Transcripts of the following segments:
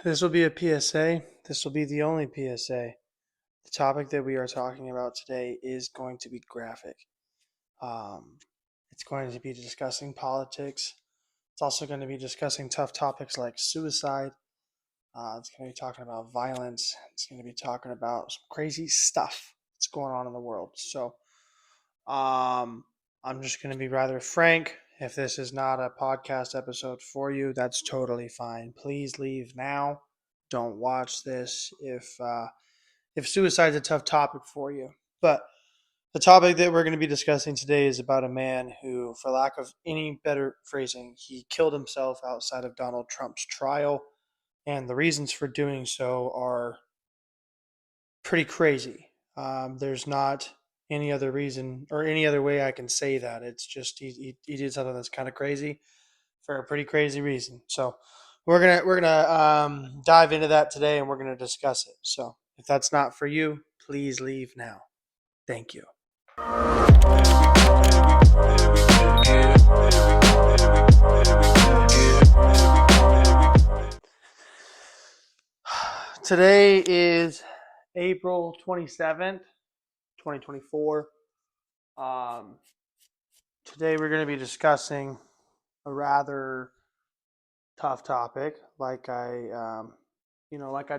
This will be a PSA. This will be the only PSA. The topic that we are talking about today is going to be graphic. Um, it's going to be discussing politics. It's also going to be discussing tough topics like suicide. It's going to be talking about violence. It's going to be talking about some crazy stuff that's going on in the world. So, um, I'm just going to be rather frank. If this is not a podcast episode for you, that's totally fine. Please leave now. Don't watch this if suicide's a tough topic for you. But the topic that we're going to be discussing today is about a man who, for lack of any better phrasing, he killed himself outside of Donald Trump's trial. And the reasons for doing so are pretty crazy. There's not any other reason or any other way I can say that. It's just he did something that's kind of crazy for a pretty crazy reason. So we're gonna dive into that today, and we're gonna discuss it. So if that's not for you, please leave now. Thank you. Today is April 27th, 2024. Um, Today we're going to be discussing a rather tough topic, like I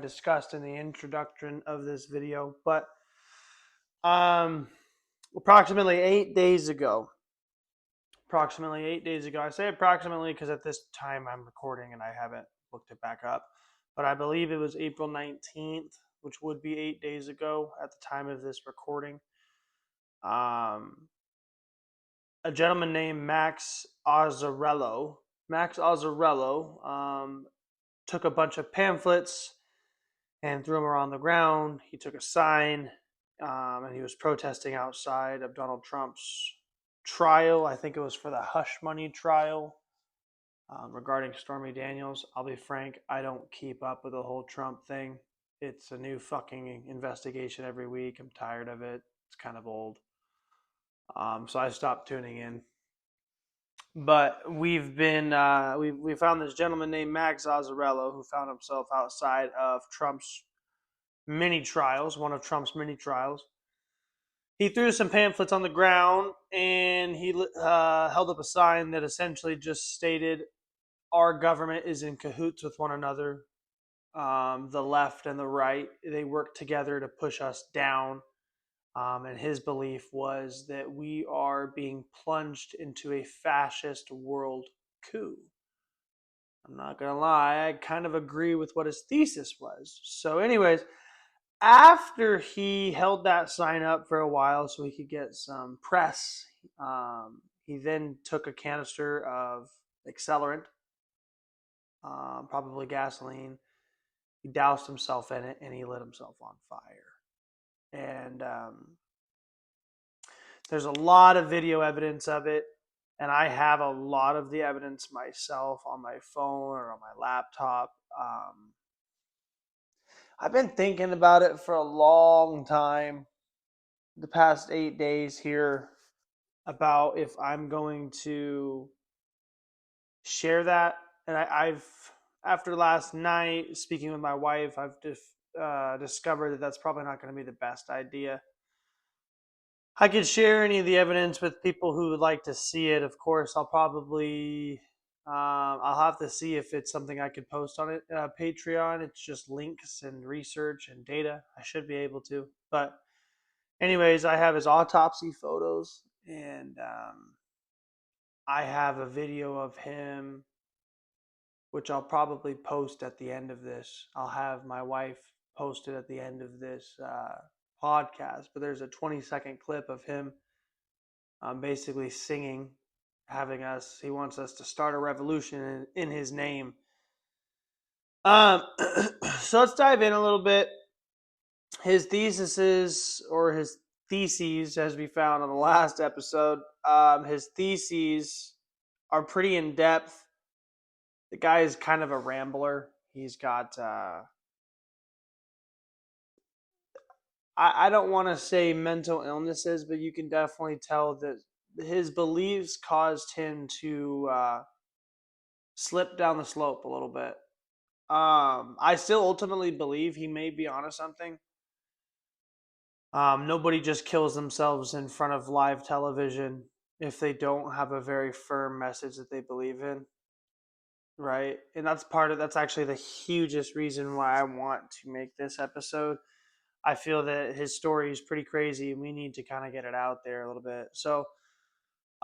discussed in the introduction of this video. But um, approximately 8 days ago, I say approximately because at this time I'm recording and I haven't looked it back up, but I believe it was April 19th, which would be 8 days ago at the time of this recording. Um, a gentleman named Azzarello took a bunch of pamphlets and threw them around the ground. He took a sign, and he was protesting outside of Donald Trump's trial. I think it was for the hush money trial regarding Stormy Daniels. I'll be frank, I don't keep up with the whole Trump thing. It's a new fucking investigation every week. I'm tired of it. It's kind of old. So I stopped tuning in. But we've been we found this gentleman named Max Azzarello who found himself outside of Trump's mini trials, one of Trump's mini trials. He threw some pamphlets on the ground and he held up a sign that essentially just stated, "Our government is in cahoots with one another. The left and the right, they work together to push us down." And his belief was that we are being plunged into a fascist world coup. I'm not going to lie, I kind of agree with what his thesis was. So, anyways, after he held that sign up for a while so he could get some press, he then took a canister of accelerant, probably gasoline. He doused himself in it and he lit himself on fire. And there's a lot of video evidence of it, and I have a lot of the evidence myself on my phone or on my laptop. I've been thinking about it for a long time, the past 8 days here, about if I'm going to share that. And I've, after last night, speaking with my wife, I've discovered that that's probably not going to be the best idea. I could share any of the evidence with people who would like to see it. Of course, I'll have to see if it's something I could post on it. Patreon, it's just links and research and data. I should be able to. But anyways, I have his autopsy photos, and I have a video of him, which I'll probably post at the end of this. I'll have my wife post it at the end of this podcast, but there's a 20-second clip of him basically singing, he wants us to start a revolution in his name. So let's dive in a little bit. His theses, as we found on the last episode, his theses are pretty in depth. The guy is kind of a rambler. He's got I don't want to say mental illnesses, but you can definitely tell that his beliefs caused him to slip down the slope a little bit. I still ultimately believe he may be onto something. Nobody just kills themselves in front of live television if they don't have a very firm message that they believe in, right? And that's actually the hugest reason why I want to make this episode. I feel that his story is pretty crazy and we need to kind of get it out there a little bit. So,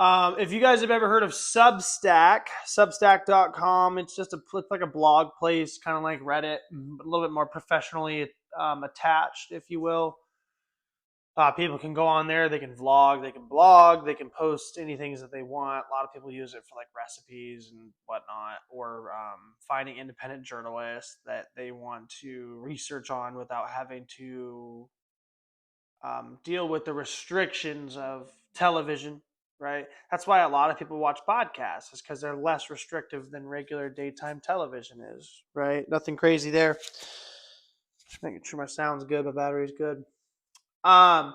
if you guys have ever heard of Substack, substack.com, it's like a blog place, kind of like Reddit, a little bit more professionally attached, if you will. People can go on there, they can vlog, they can blog, they can post anything that they want. A lot of people use it for like recipes and whatnot, or finding independent journalists that they want to research on without having to deal with the restrictions of television, right? That's why a lot of people watch podcasts, is because they're less restrictive than regular daytime television is, right? Nothing crazy there. Just making sure my sound's good, my battery's good. Um,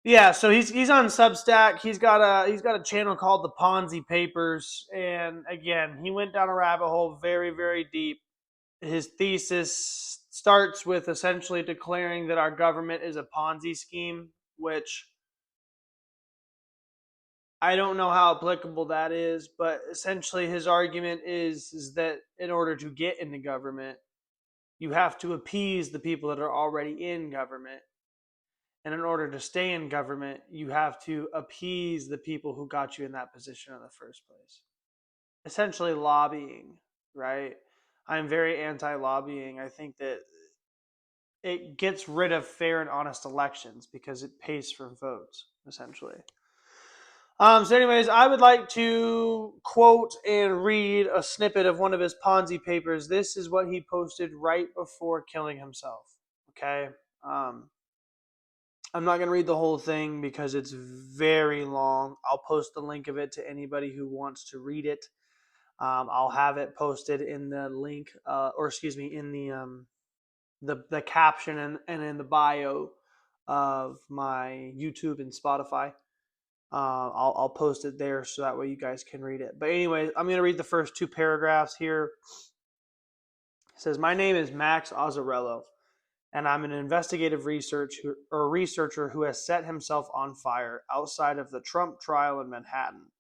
yeah, so he's on Substack. He's got a channel called the Ponzi Papers, and again, he went down a rabbit hole very, very deep. His thesis starts with essentially declaring that our government is a Ponzi scheme, which I don't know how applicable that is, but essentially his argument is that in order to get into government, you have to appease the people that are already in government. And in order to stay in government, you have to appease the people who got you in that position in the first place. Essentially lobbying, right? I'm very anti-lobbying. I think that it gets rid of fair and honest elections because it pays for votes, essentially. So anyways, I would like to quote and read a snippet of one of his Ponzi papers. This is what he posted right before killing himself. Okay. I'm not going to read the whole thing because it's very long. I'll post the link of it to anybody who wants to read it. I'll have it posted in the link, in the caption and in the bio of my YouTube and Spotify. I'll post it there so that way you guys can read it. But anyways, I'm going to read the first two paragraphs here. It says, "My name is Max Azzarello, and I'm an investigative researcher who has set himself on fire outside of the Trump trial in Manhattan.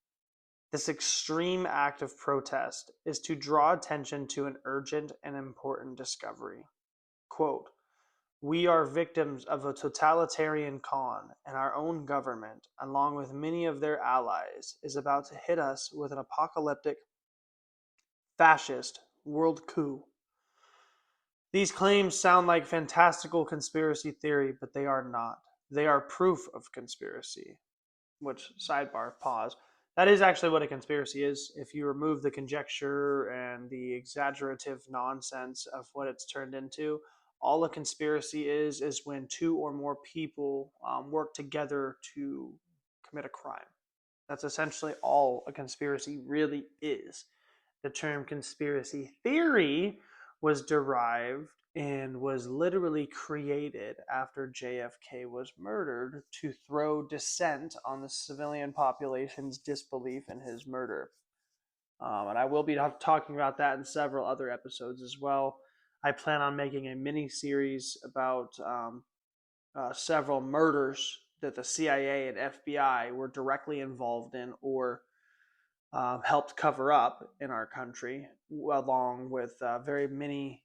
This extreme act of protest is to draw attention to an urgent and important discovery. Quote, we are victims of a totalitarian con, and our own government, along with many of their allies, is about to hit us with an apocalyptic, fascist world coup. These claims sound like fantastical conspiracy theory, but they are not. They are proof of conspiracy." Which, sidebar, pause. That is actually what a conspiracy is. If you remove the conjecture and the exaggerative nonsense of what it's turned into, all a conspiracy is when two or more people work together to commit a crime. That's essentially all a conspiracy really is. The term conspiracy theory was derived and was literally created after JFK was murdered to throw dissent on the civilian population's disbelief in his murder. And I will be talking about that in several other episodes as well. I plan on making a mini series about several murders that the CIA and FBI were directly involved in or helped cover up in our country, along with very many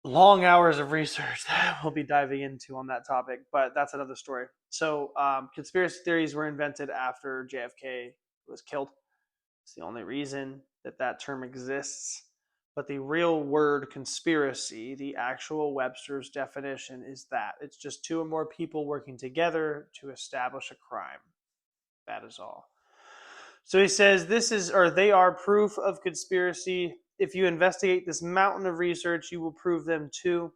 long hours of research that we'll be diving into on that topic, but that's another story. So, conspiracy theories were invented after JFK was killed. It's the only reason that that term exists. But the real word conspiracy, the actual Webster's definition, is that it's just two or more people working together to establish a crime. That is all. So he says they are proof of conspiracy. If you investigate this mountain of research, you will prove them too.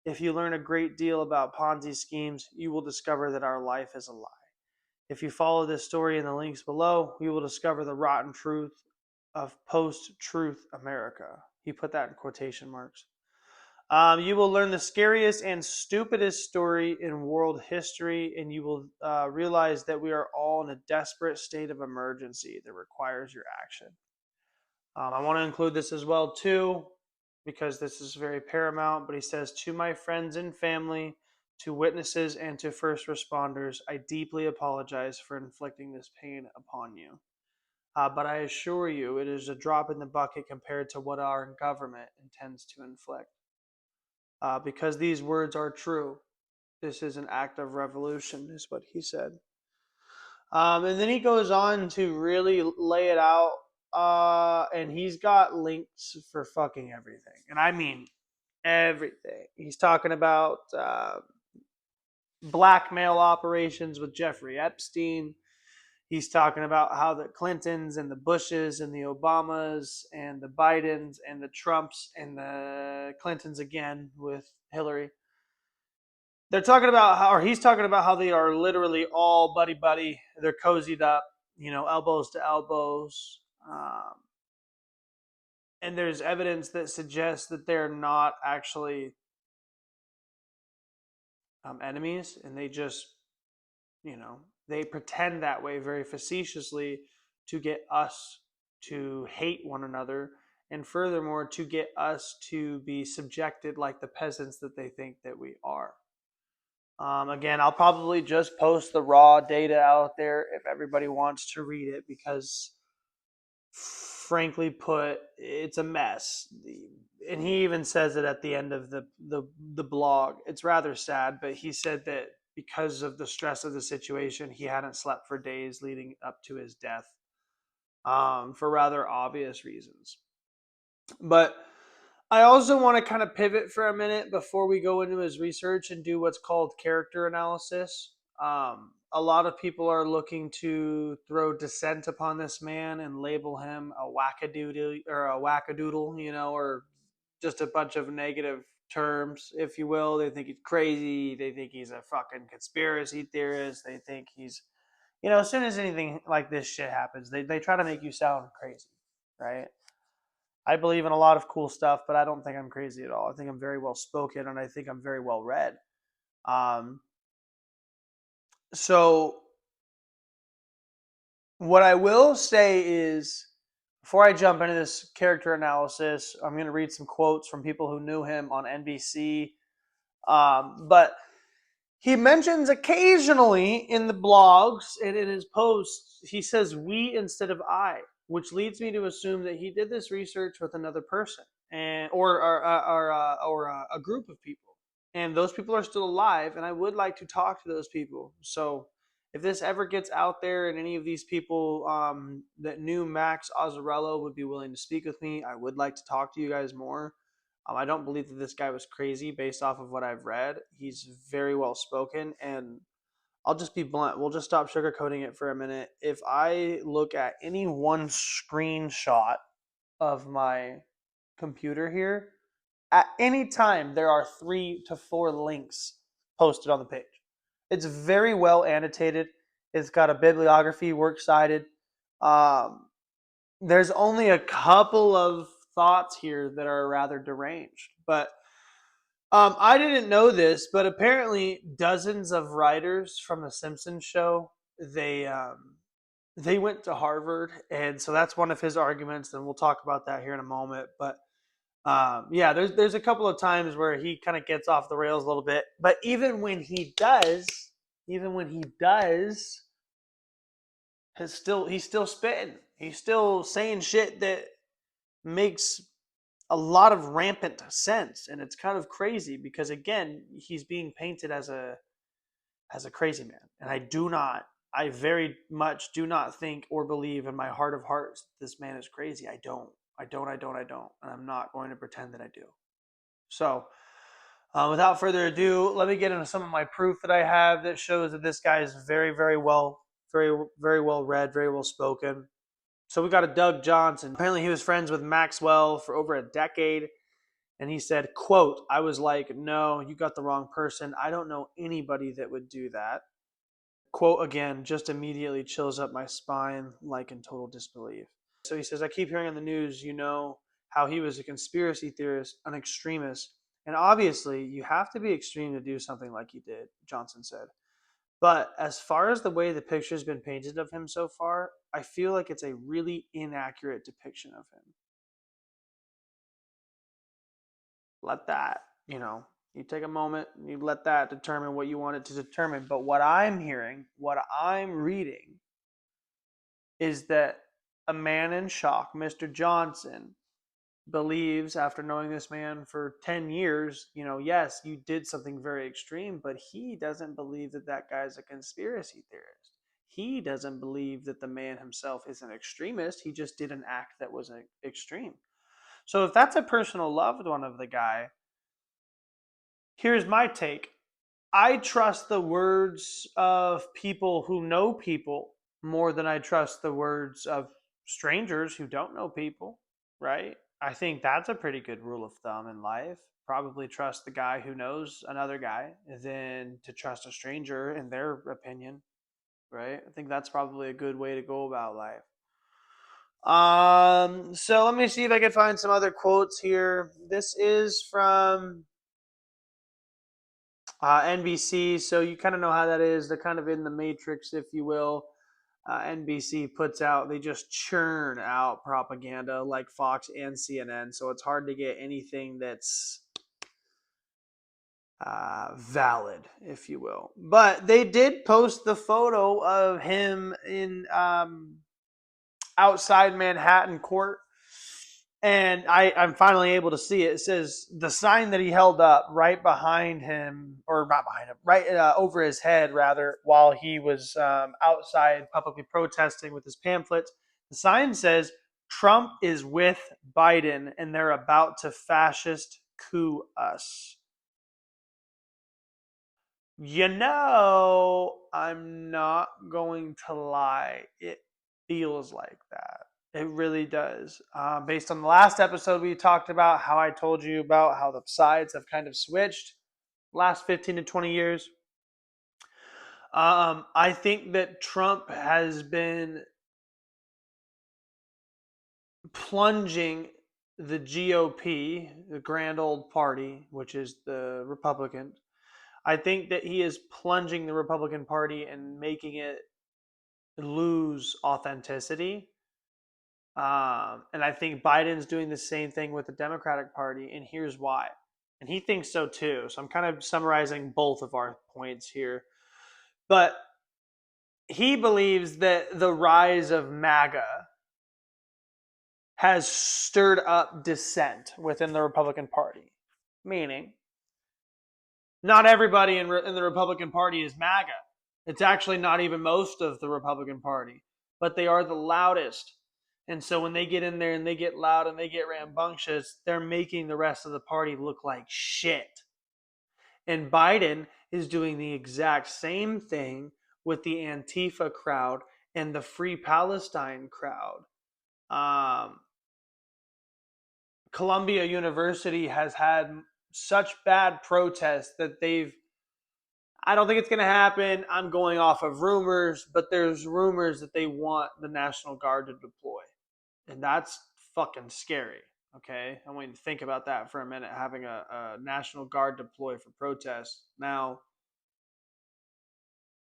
If you learn a great deal about Ponzi schemes, you will discover that our life is a lie. If you follow this story in the links below, you will discover the rotten truth of post-truth America. He put that in quotation marks. You will learn the scariest and stupidest story in world history, and you will realize that we are all in a desperate state of emergency that requires your action. I want to include this as well too, because this is very paramount. But he says, "To my friends and family, to witnesses, and to first responders, I deeply apologize for inflicting this pain upon you. But I assure you, it is a drop in the bucket compared to what our government intends to inflict. Because these words are true, this is an act of revolution," is what he said. And then he goes on to really lay it out. And he's got links for fucking everything. And I mean everything. He's talking about blackmail operations with Jeffrey Epstein. He's talking about how the Clintons and the Bushes and the Obamas and the Bidens and the Trumps and the Clintons again with Hillary. They're talking about how, or he's talking about how they are literally all buddy buddy. They're cozied up, elbows to elbows. And there's evidence that suggests that they're not actually enemies, and they just, they pretend that way very facetiously to get us to hate one another, and furthermore, to get us to be subjected like the peasants that they think that we are. Again, I'll probably just post the raw data out there if everybody wants to read it, because frankly put, it's a mess. And he even says it at the end of the blog. It's rather sad, but he said that because of the stress of the situation, he hadn't slept for days leading up to his death, for rather obvious reasons. But I also want to kind of pivot for a minute before we go into his research and do what's called character analysis. A lot of people are looking to throw dissent upon this man and label him a wackadoodle or just a bunch of negative terms, if you will. They think he's crazy. They think he's a fucking conspiracy theorist. They think he's, as soon as anything like this shit happens, they try to make you sound crazy, right? I believe in a lot of cool stuff, but I don't think I'm crazy at all. I think I'm very well spoken, and I think I'm very well read. So what I will say is, before I jump into this character analysis, I'm going to read some quotes from people who knew him on NBC. But he mentions occasionally in the blogs and in his posts, he says "we" instead of "I," which leads me to assume that he did this research with another person, or a group of people, and those people are still alive, and I would like to talk to those people. So if this ever gets out there and any of these people that knew Max Azzarello would be willing to speak with me, I would like to talk to you guys more. I don't believe that this guy was crazy based off of what I've read. He's very well spoken, and I'll just be blunt. We'll just stop sugarcoating it for a minute. If I look at any one screenshot of my computer here, at any time there are 3 to 4 links posted on the page. It's very well annotated. It's got a bibliography, works cited. There's only a couple of thoughts here that are rather deranged, but I didn't know this, but apparently dozens of writers from the Simpsons show, they went to Harvard, and so that's one of his arguments, and we'll talk about that here in a moment. But yeah, there's a couple of times where he kind of gets off the rails a little bit, but even when he does, he's still spitting. He's still saying shit that makes a lot of rampant sense, and it's kind of crazy because again, he's being painted as a crazy man, and I very much do not think or believe in my heart of hearts this man is crazy. I don't, and I'm not going to pretend that I do. So without further ado, let me get into some of my proof that I have that shows that this guy is very well read, very well spoken. So we got a Doug Johnson. Apparently he was friends with Maxwell for over a decade. And he said, quote, "I was like, no, you got the wrong person. I don't know anybody that would do that." Quote again, just immediately chills up my spine like in total disbelief. So he says, "I keep hearing on the news, how he was a conspiracy theorist, an extremist. And obviously you have to be extreme to do something like he did," Johnson said. "But as far as the way the picture's been painted of him so far, I feel like it's a really inaccurate depiction of him. Let that, you take a moment and you let that determine what you want it to determine. But what I'm hearing, what I'm reading, is that a man in shock, Mr. Johnson, believes, after knowing this man for 10 years, yes, you did something very extreme, but he doesn't believe that that guy's a conspiracy theorist. He doesn't believe that the man himself is an extremist. He just did an act that was extreme. So if that's a personal loved one of the guy, here's my take. I trust the words of people who know people more than I trust the words of strangers who don't know people, right? I think that's a pretty good rule of thumb in life. Probably trust the guy who knows another guy than to trust a stranger in their opinion, right? I think that's probably a good way to go about life. So let me see if I can find some other quotes here. This is from NBC, so you kind of know how that is. They're kind of in the matrix, if you will. NBC puts out, they just churn out propaganda like Fox and CNN, so it's hard to get anything that's valid, if you will. But they did post the photo of him in outside Manhattan court, and I'm finally able to see it. It says the sign that he held up right behind him, or not behind him, right over his head, rather, while he was outside publicly protesting with his pamphlets. The sign says, Trump is with Biden, and they're about to fascist coup us. I'm not going to lie. It feels like that. It really does. Based on the last episode, we talked about how I told you about how the sides have kind of switched last 15 to 20 years. I think that Trump has been plunging the GOP, the grand old party, which is the Republican. I think that he is plunging the Republican Party and making it lose authenticity. And I think Biden's doing the same thing with the Democratic Party, and here's why. And he thinks so too. So I'm kind of summarizing both of our points here. But he believes that the rise of MAGA has stirred up dissent within the Republican Party, meaning not everybody in the Republican Party is MAGA. It's actually not even most of the Republican Party, but they are the loudest. And so when they get in there and they get loud and they get rambunctious, they're making the rest of the party look like shit. And Biden is doing the exact same thing with the Antifa crowd and the Free Palestine crowd. Columbia University has had such bad protests that I don't think it's going to happen. I'm going off of rumors, but there's rumors that they want the National Guard to deploy. And that's fucking scary. Okay. I want you to think about that for a minute, having a National Guard deploy for protests. Now,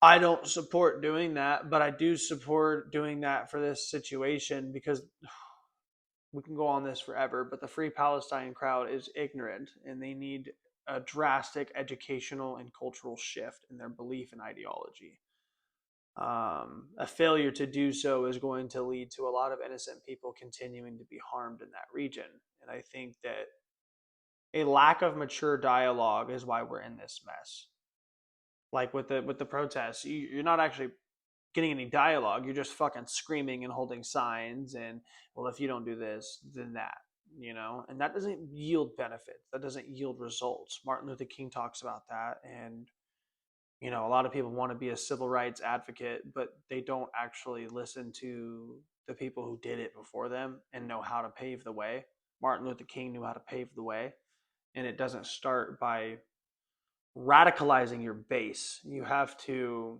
I don't support doing that, but I do support doing that for this situation because we can go on this forever, but the Free Palestine crowd is ignorant and they need a drastic educational and cultural shift in their belief and ideology. A failure to do so is going to lead to a lot of innocent people continuing to be harmed in that region. And I think that a lack of mature dialogue is why we're in this mess. Like with the protests, you're not actually getting any dialogue. You're just fucking screaming and holding signs and, well, if you don't do this, then that, and that doesn't yield benefits. That doesn't yield results. Martin Luther King talks about that. And, a lot of people want to be a civil rights advocate, but they don't actually listen to the people who did it before them and know how to pave the way. Martin Luther King knew how to pave the way. And it doesn't start by radicalizing your base. You have to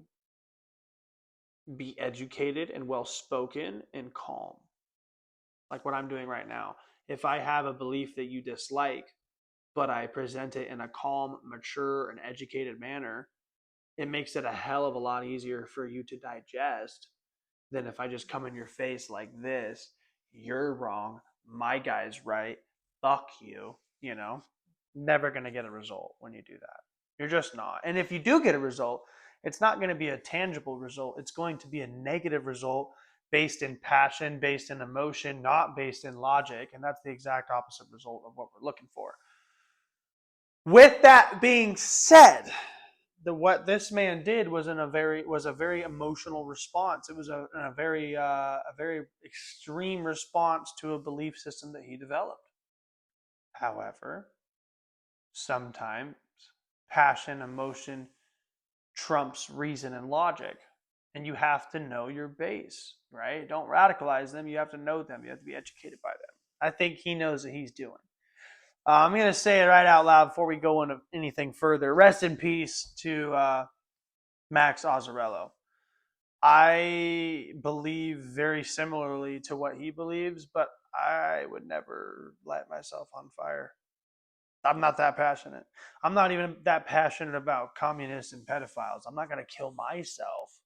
be educated and well spoken and calm, like what I'm doing right now. If I have a belief that you dislike, but I present it in a calm, mature, and educated manner, it makes it a hell of a lot easier for you to digest than if I just come in your face like this. You're wrong. My guy's right. Fuck you, Never going to get a result when you do that. You're just not. And if you do get a result, it's not going to be a tangible result. It's going to be a negative result based in passion, based in emotion, not based in logic. And that's the exact opposite result of what we're looking for. With that being said, what this man did was a very emotional response. It was a very extreme response to a belief system that he developed. However, sometimes passion, emotion trumps reason and logic, and you have to know your base, right? Don't radicalize them. You have to know them. You have to be educated by them. I think he knows what he's doing. I'm going to say it right out loud before we go into anything further. Rest in peace to Max Azzarello. I believe very similarly to what he believes, but I would never light myself on fire. I'm not that passionate. I'm not even that passionate about communists and pedophiles. I'm not going to kill myself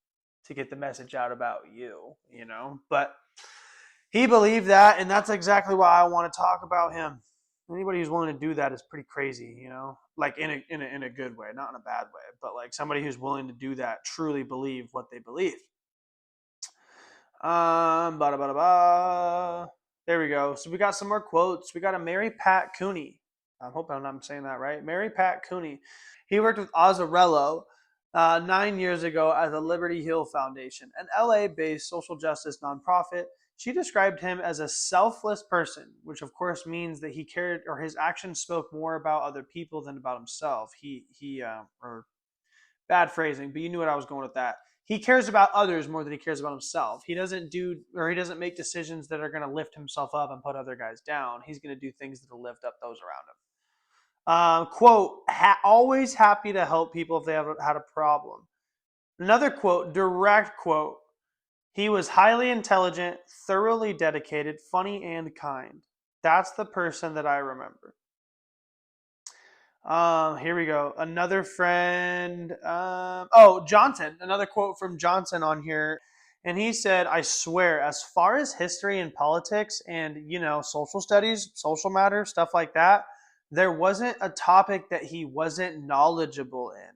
to get the message out about you, you know? But he believed that, and that's exactly why I want to talk about him. Anybody who's willing to do that is pretty crazy, you know? Like in a good way, not in a bad way, but like somebody who's willing to do that truly believe what they believe. Bada bada ba. There we go. So we got some more quotes. We got a Mary Pat Cooney. I hope I'm not saying that right. Mary Pat Cooney. He worked with Azzarello 9 years ago at the Liberty Hill Foundation, an LA-based social justice nonprofit. She described him as a selfless person, which of course means that he cared, or his actions spoke more about other people than about himself. Or bad phrasing, but you knew what I was going with that. He cares about others more than he cares about himself. He doesn't make decisions that are going to lift himself up and put other guys down. He's going to do things that will lift up those around him. Quote, always happy to help people if they have had a problem. Another quote, direct quote, he was highly intelligent, thoroughly dedicated, funny, and kind. That's the person that I remember. Here we go. Another friend. Johnson. Another quote from Johnson on here. And he said, I swear, as far as history and politics and, social studies, social matters, stuff like that, there wasn't a topic that he wasn't knowledgeable in.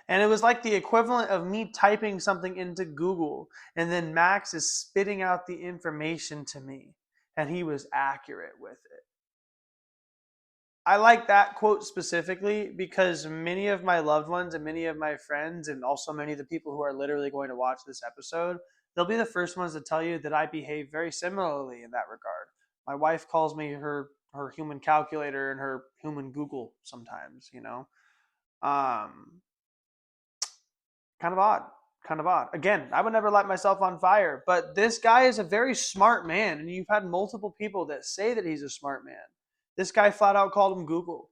And it was like the equivalent of me typing something into Google and then Max is spitting out the information to me. And he was accurate with it. I like that quote specifically because many of my loved ones and many of my friends and also many of the people who are literally going to watch this episode, they'll be the first ones to tell you that I behave very similarly in that regard. My wife calls me her human calculator and her human Google sometimes, Kind of odd. Kind of odd. Again, I would never light myself on fire, but this guy is a very smart man, and you've had multiple people that say that he's a smart man. This guy flat out called him Google,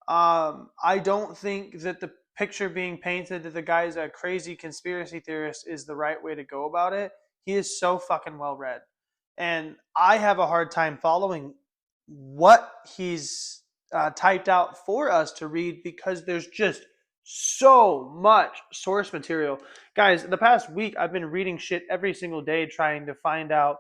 I don't think that the picture being painted that the guy's a crazy conspiracy theorist is the right way to go about it. He is so fucking well read. And I have a hard time following what he's typed out for us to read because there's just so much source material. Guys, the past week I've been reading shit every single day trying to find out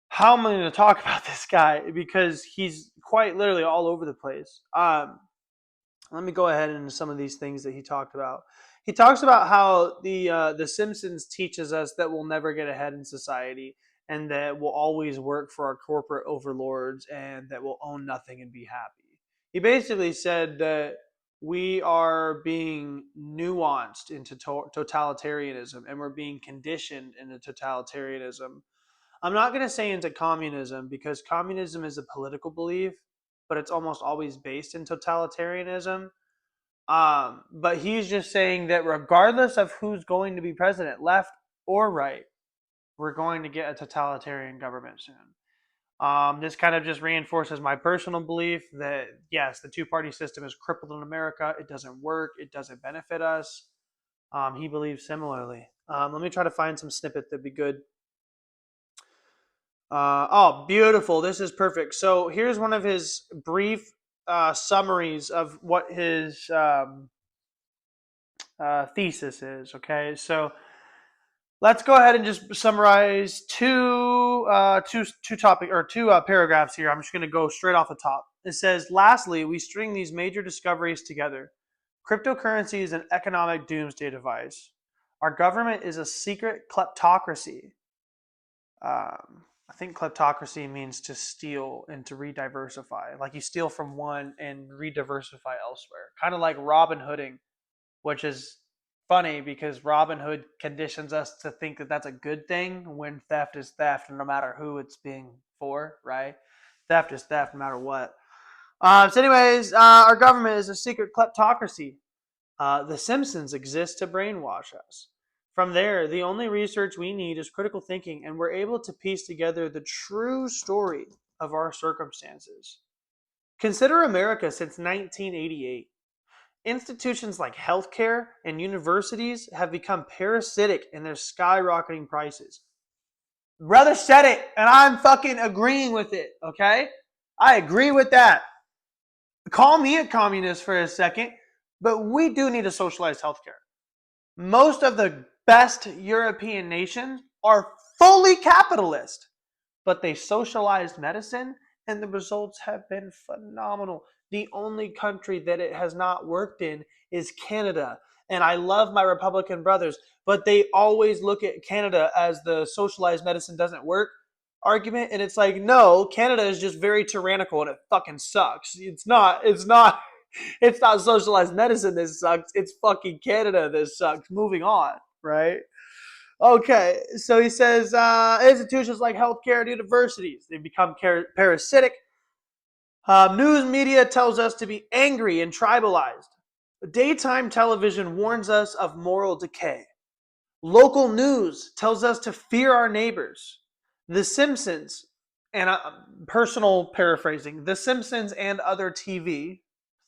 how am I going to talk about this guy because he's quite literally all over the place. Let me go ahead into some of these things that he talked about. He talks about how the Simpsons teaches us that we'll never get ahead in society and that we'll always work for our corporate overlords and that we'll own nothing and be happy. He basically said that we are being nuanced into totalitarianism and we're being conditioned into totalitarianism. I'm not going to say into communism because communism is a political belief, but it's almost always based in totalitarianism. But he's just saying that regardless of who's going to be president, left or right, we're going to get a totalitarian government soon. This kind of just reinforces my personal belief that, yes, the two-party system is crippled in America. It doesn't work. It doesn't benefit us. He believes similarly. Let me try to find some snippet that'd be good. Beautiful. This is perfect. So here's one of his brief summaries of what his thesis is. Okay. So Let's go ahead and just summarize two paragraphs here. I'm just going to go straight off the top. It says, lastly, we string these major discoveries together. Cryptocurrency is an economic doomsday device. Our government is a secret kleptocracy. I think kleptocracy means to steal and to re-diversify. Like you steal from one and re-diversify elsewhere. Kind of like Robin Hooding, which is funny because Robin Hood conditions us to think that that's a good thing when theft is theft, no matter who it's being for, right? Theft is theft, no matter what. Our government is a secret kleptocracy. The Simpsons exist to brainwash us. From there, the only research we need is critical thinking, and we're able to piece together the true story of our circumstances. Consider America since 1988. Institutions like healthcare and universities have become parasitic in their skyrocketing prices. Brother said it, and I'm fucking agreeing with it, okay? I agree with that. Call me a communist for a second, but we do need a socialized healthcare. Most of the best European nations are fully capitalist, but they socialized medicine and the results have been phenomenal. The only country that it has not worked in is Canada. And I love my Republican brothers, but they always look at Canada as the socialized medicine doesn't work argument. And it's like, no, Canada is just very tyrannical and it fucking sucks. It's not socialized medicine that sucks. It's fucking Canada that sucks. Moving on, right? Okay, so he says institutions like healthcare and universities, they become parasitic. News media tells us to be angry and tribalized. Daytime television warns us of moral decay. Local news tells us to fear our neighbors. The Simpsons, and personal paraphrasing, The Simpsons and other TV,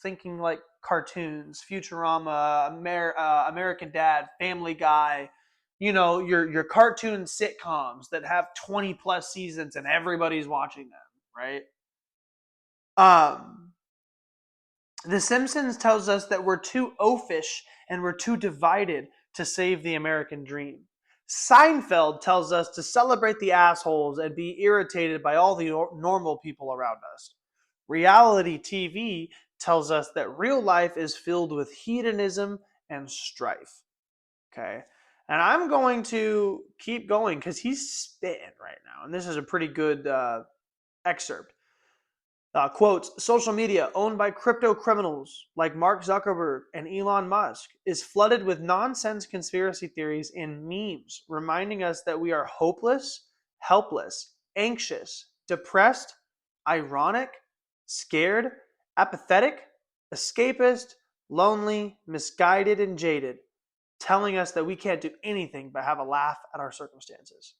thinking like cartoons, Futurama, American Dad, Family Guy, your cartoon sitcoms that have 20 plus seasons and everybody's watching them, right? Um, the Simpsons tells us that we're too oafish and we're too divided to save the American dream. Seinfeld tells us to celebrate the assholes and be irritated by all the normal people around us. Reality TV tells us that real life is filled with hedonism and strife. Okay. And I'm going to keep going because he's spitting right now. And this is a pretty good excerpt. Quotes, social media owned by crypto criminals like Mark Zuckerberg and Elon Musk is flooded with nonsense conspiracy theories and memes, reminding us that we are hopeless, helpless, anxious, depressed, ironic, scared, apathetic, escapist, lonely, misguided, and jaded, telling us that we can't do anything but have a laugh at our circumstances.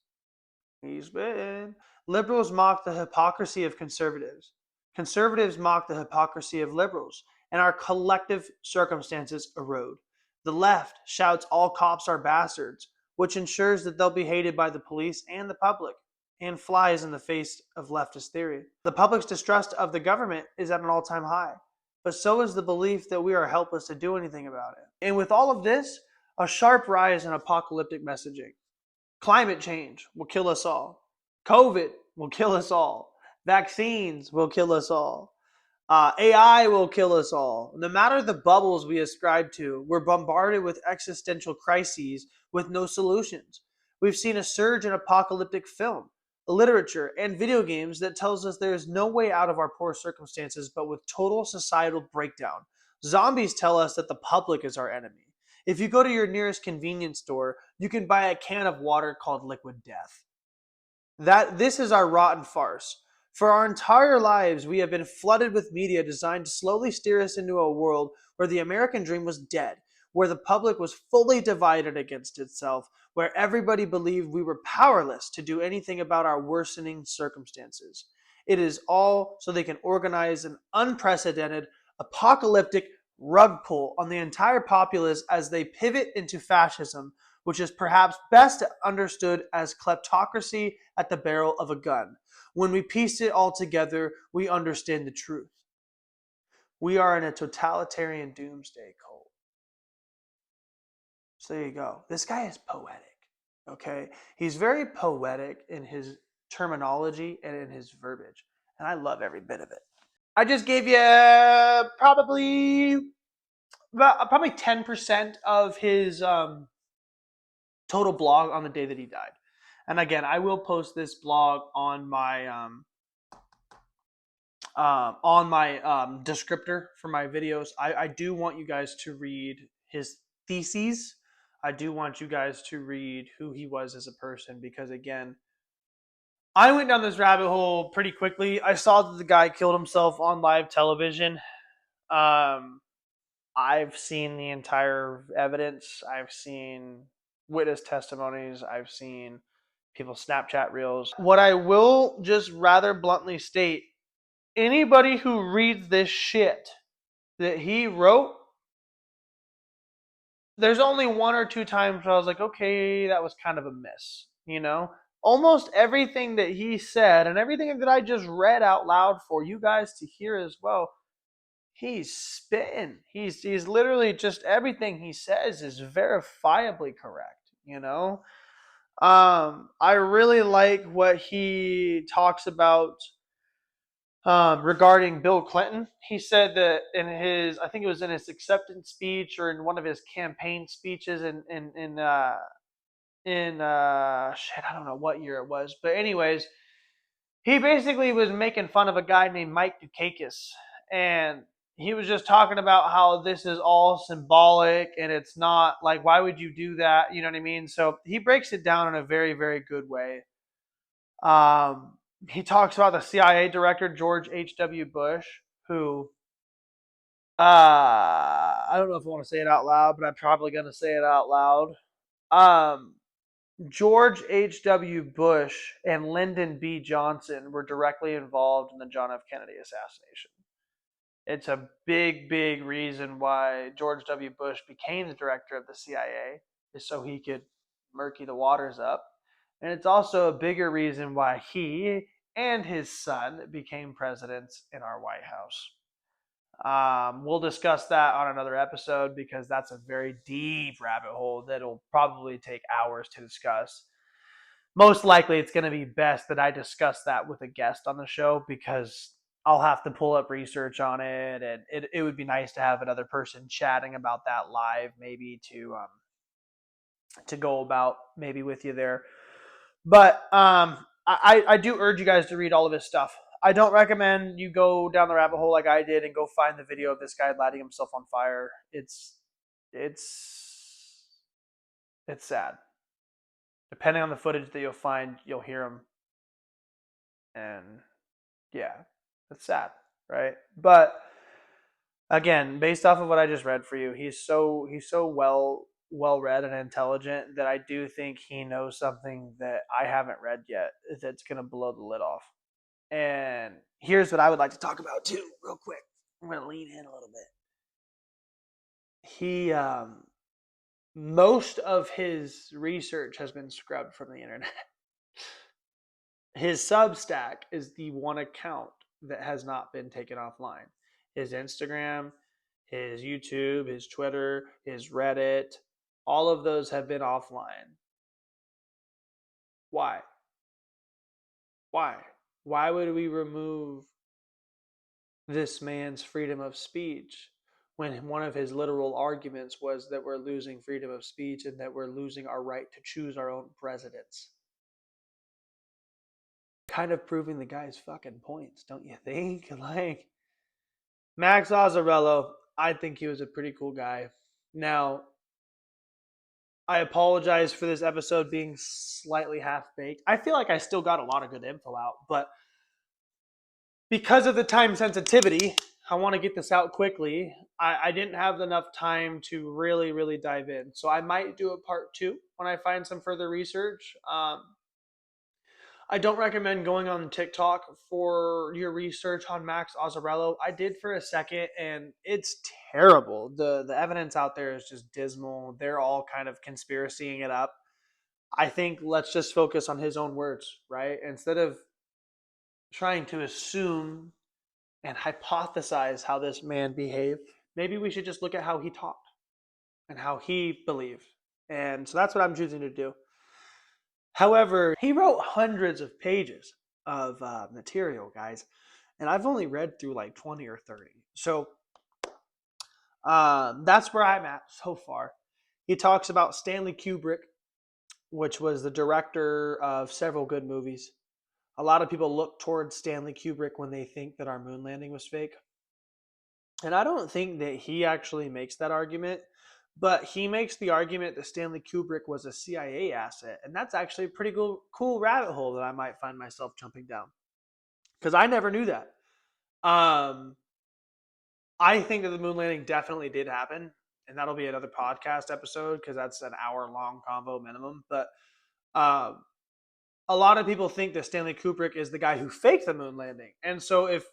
He's been. Liberals mock the hypocrisy of conservatives. Conservatives mock the hypocrisy of liberals, and our collective circumstances erode. The left shouts all cops are bastards, which ensures that they'll be hated by the police and the public, and flies in the face of leftist theory. The public's distrust of the government is at an all-time high, but so is the belief that we are helpless to do anything about it. And with all of this, a sharp rise in apocalyptic messaging. Climate change will kill us all. COVID will kill us all. Vaccines will kill us all. AI will kill us all. No matter the bubbles we ascribe to, we're bombarded with existential crises with no solutions. We've seen a surge in apocalyptic film, literature, and video games that tells us there is no way out of our poor circumstances but with total societal breakdown. Zombies tell us that the public is our enemy. If you go to your nearest convenience store, you can buy a can of water called liquid death. This is our rotten farce. For our entire lives, we have been flooded with media designed to slowly steer us into a world where the American dream was dead, where the public was fully divided against itself, where everybody believed we were powerless to do anything about our worsening circumstances. It is all so they can organize an unprecedented, apocalyptic rug pull on the entire populace as they pivot into fascism, which is perhaps best understood as kleptocracy at the barrel of a gun. When we piece it all together, we understand the truth. We are in a totalitarian doomsday cult. So there you go. This guy is poetic. Okay, he's very poetic in his terminology and in his verbiage, and I love every bit of it. I just gave you probably 10% of his total blog on the day that he died. And again, I will post this blog on my descriptor for my videos. I do want you guys to read his theses. I do want you guys to read who he was as a person because, again, I went down this rabbit hole pretty quickly. I saw that the guy killed himself on live television. Um, I've seen the entire evidence. I've seen witness testimonies. I've seen people Snapchat reels. What I will just rather bluntly state, anybody who reads this shit that he wrote, there's only one or two times where I was like, okay, that was kind of a miss, you know? Almost everything that he said and everything that I just read out loud for you guys to hear as well, he's spitting. He's literally just everything he says is verifiably correct, you know? I really like what he talks about regarding Bill Clinton. He said that in his, I think it was in his acceptance speech or in one of his campaign speeches in shit, I don't know what year it was, but anyways, he basically was making fun of a guy named Mike Dukakis, and he was just talking about how this is all symbolic and it's not like, why would you do that? You know what I mean? So he breaks it down in a very, very good way. He talks about the CIA director George H.W. Bush, who I don't know if I want to say it out loud, but I'm probably going to say it out loud. Um, George H.W. Bush and Lyndon B. Johnson were directly involved in the John F. Kennedy assassination. It's a big, big reason why George W. Bush became the director of the CIA, is so he could murky the waters up. And it's also a bigger reason why he and his son became presidents in our White House. We'll discuss that on another episode because that's a very deep rabbit hole that'll probably take hours to discuss. Most likely, it's going to be best that I discuss that with a guest on the show because I'll have to pull up research on it, and it would be nice to have another person chatting about that live, maybe to go about maybe with you there. But I do urge you guys to read all of his stuff. I don't recommend you go down the rabbit hole like I did and go find the video of this guy lighting himself on fire. It's it's sad. Depending on the footage that you'll find, you'll hear him, and yeah, it's sad, right? But again, based off of what I just read for you, he's so well read and intelligent that I do think he knows something that I haven't read yet that's gonna blow the lid off. And here's what I would like to talk about too, real quick. I'm gonna lean in a little bit. He most of his research has been scrubbed from the internet. His Substack is the one account that has not been taken offline. His Instagram, his YouTube, his Twitter, his Reddit, all of those have been offline. Why? Why? Why would we remove this man's freedom of speech when one of his literal arguments was that we're losing freedom of speech and that we're losing our right to choose our own presidents? Kind of proving the guy's fucking points, don't you think? Like, Max Azzarello, I think he was a pretty cool guy. Now, I apologize for this episode being slightly half baked. I feel like I still got a lot of good info out, but because of the time sensitivity, I want to get this out quickly. I didn't have enough time to really, really dive in. So I might do a part two when I find some further research. I don't recommend going on TikTok for your research on Max Azzarello. I did for a second, and it's terrible. The evidence out there is just dismal. They're all kind of conspiracying it up. I think let's just focus on his own words, right? Instead of trying to assume and hypothesize how this man behaved, maybe we should just look at how he talked and how he believed. And so that's what I'm choosing to do. However, he wrote hundreds of pages of material, guys, and I've only read through like 20 or 30. So that's where I'm at so far. He talks about Stanley Kubrick, which was the director of several good movies. A lot of people look towards Stanley Kubrick when they think that our moon landing was fake. And I don't think that he actually makes that argument, but he makes the argument that Stanley Kubrick was a CIA asset. And that's actually a pretty cool rabbit hole that I might find myself jumping down because I never knew that. Um, I think that the moon landing definitely did happen, and that'll be another podcast episode because that's an hour-long convo minimum. But um, a lot of people think that Stanley Kubrick is the guy who faked the moon landing, and so if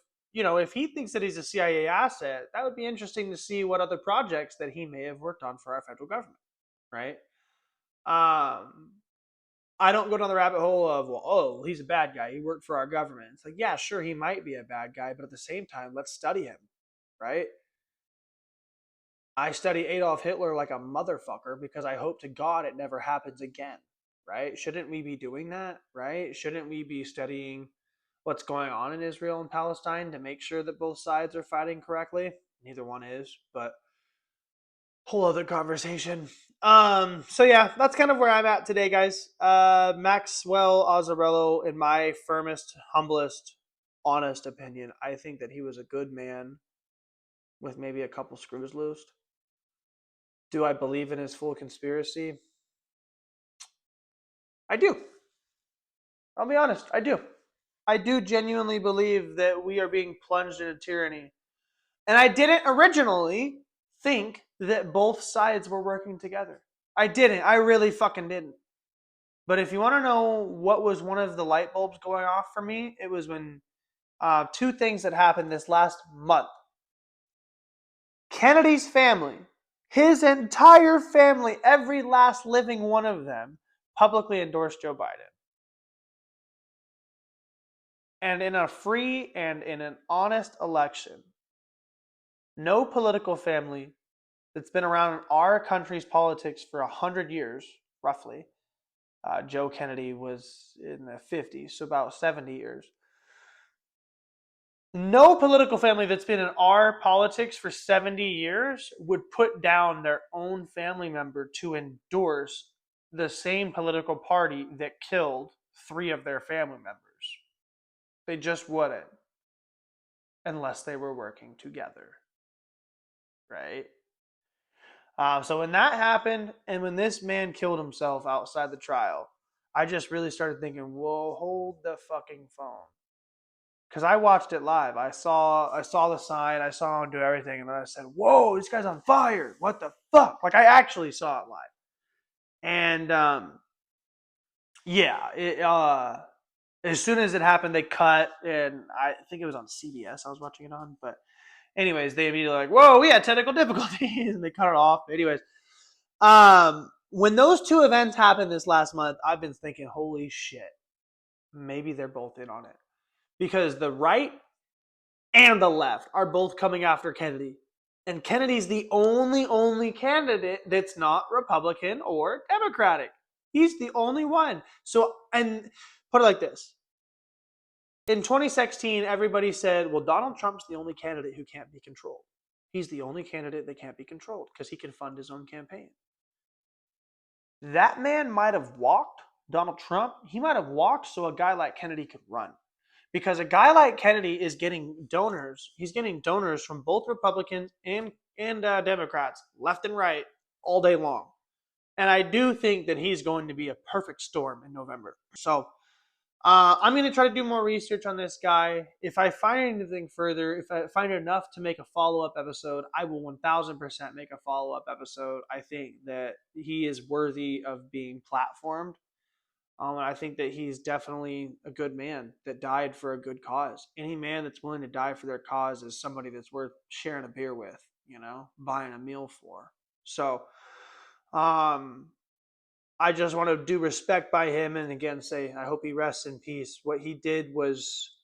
he thinks that he's a CIA asset, that would be interesting to see what other projects that he may have worked on for our federal government, right? Um, I don't go down the rabbit hole of, well, oh, he's a bad guy. He worked for our government. It's like, yeah, sure, he might be a bad guy, but at the same time, let's study him, right? I study Adolf Hitler like a motherfucker because I hope to God it never happens again, right? Shouldn't we be doing that, right? Shouldn't we be studying what's going on in Israel and Palestine to make sure that both sides are fighting correctly? Neither one is, but whole other conversation. So yeah, that's kind of where I'm at today, guys. Maxwell Azzarello, in my firmest, humblest, honest opinion, I think that he was a good man with maybe a couple screws loose. Do I believe in his full conspiracy? I do. I'll be honest, I do. I do genuinely believe that we are being plunged into tyranny. And I didn't originally think that both sides were working together. I didn't. I really fucking didn't. But if you want to know what was one of the light bulbs going off for me, it was when two things that happened this last month. Kennedy's family, his entire family, every last living one of them, publicly endorsed Joe Biden. And in a free and in an honest election, no political family that's been around in our country's politics for 100 years, roughly. Joe Kennedy was in the 50s, so about 70 years. No political family that's been in our politics for 70 years would put down their own family member to endorse the same political party that killed 3 of their family members. They just wouldn't, unless they were working together, right? So when that happened, and when this man killed himself outside the trial, I just really started thinking, whoa, hold the fucking phone. Because I watched it live. I saw the sign, I saw him do everything, and then I said, whoa, this guy's on fire. What the fuck? Like, I actually saw it live. And as soon as it happened, they cut, and I think it was on CBS I was watching it on, but anyways, they immediately like, whoa, we had technical difficulties, and they cut it off. Anyways, when those two events happened this last month, I've been thinking, holy shit, maybe they're both in on it. Because the right and the left are both coming after Kennedy. And Kennedy's the only candidate that's not Republican or Democratic. He's the only one. So, and put it like this. In 2016, everybody said, well, Donald Trump's the only candidate who can't be controlled. He's the only candidate that can't be controlled because he can fund his own campaign. That man might have walked, Donald Trump, he might have walked so a guy like Kennedy could run. Because a guy like Kennedy is getting donors. He's getting donors from both Republicans and Democrats, left and right, all day long. And I do think that he's going to be a perfect storm in November. So I'm going to try to do more research on this guy. If I find anything further, if I find enough to make a follow-up episode, I will 1000% make a follow-up episode. I think that he is worthy of being platformed. I think that he's definitely a good man that died for a good cause. Any man that's willing to die for their cause is somebody that's worth sharing a beer with, buying a meal for. So, I just want to do respect by him and again say, I hope he rests in peace. What he did was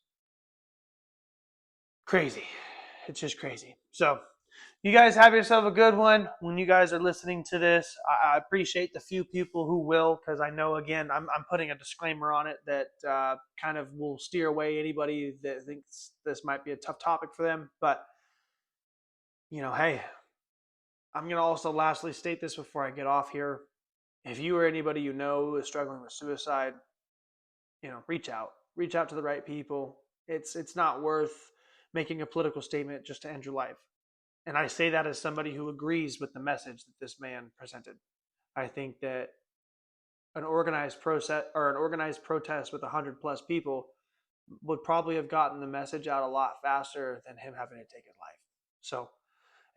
crazy. It's just crazy. So, You guys have yourself a good one. When you guys are listening to this, I appreciate the few people who will, because I know, again, I'm putting a disclaimer on it that kind of will steer away anybody that thinks this might be a tough topic for them. But, hey, I'm going to also lastly state this before I get off here. If you or anybody you know who is struggling with suicide, reach out. Reach out to the right people. It's not worth making a political statement just to end your life. And I say that as somebody who agrees with the message that this man presented. I think that an organized process or an organized protest with 100 plus people would probably have gotten the message out a lot faster than him having to take his life. So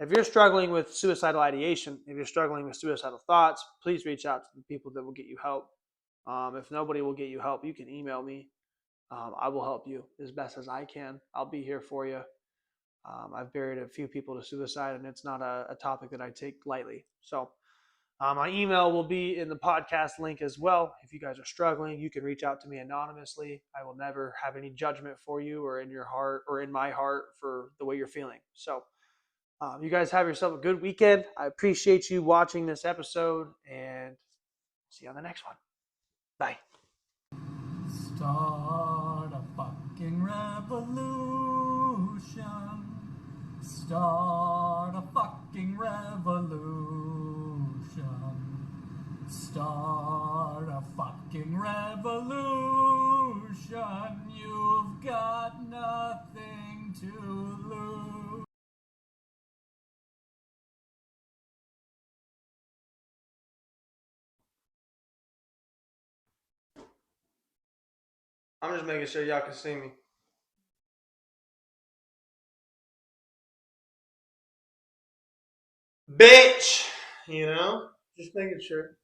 if you're struggling with suicidal ideation, if you're struggling with suicidal thoughts, please reach out to the people that will get you help. If nobody will get you help, you can email me. I will help you as best as I can. I'll be here for you. I've buried a few people to suicide, and it's not a topic that I take lightly. So my email will be in the podcast link as well. If you guys are struggling, you can reach out to me anonymously. I will never have any judgment for you or in your heart or in my heart for the way you're feeling. So you guys have yourself a good weekend. I appreciate you watching this episode, and see you on the next one. Bye. Start a fucking revolution. Start a fucking revolution. Start a fucking revolution. You've got nothing to lose. I'm just making sure y'all can see me. Bitch! Just making sure.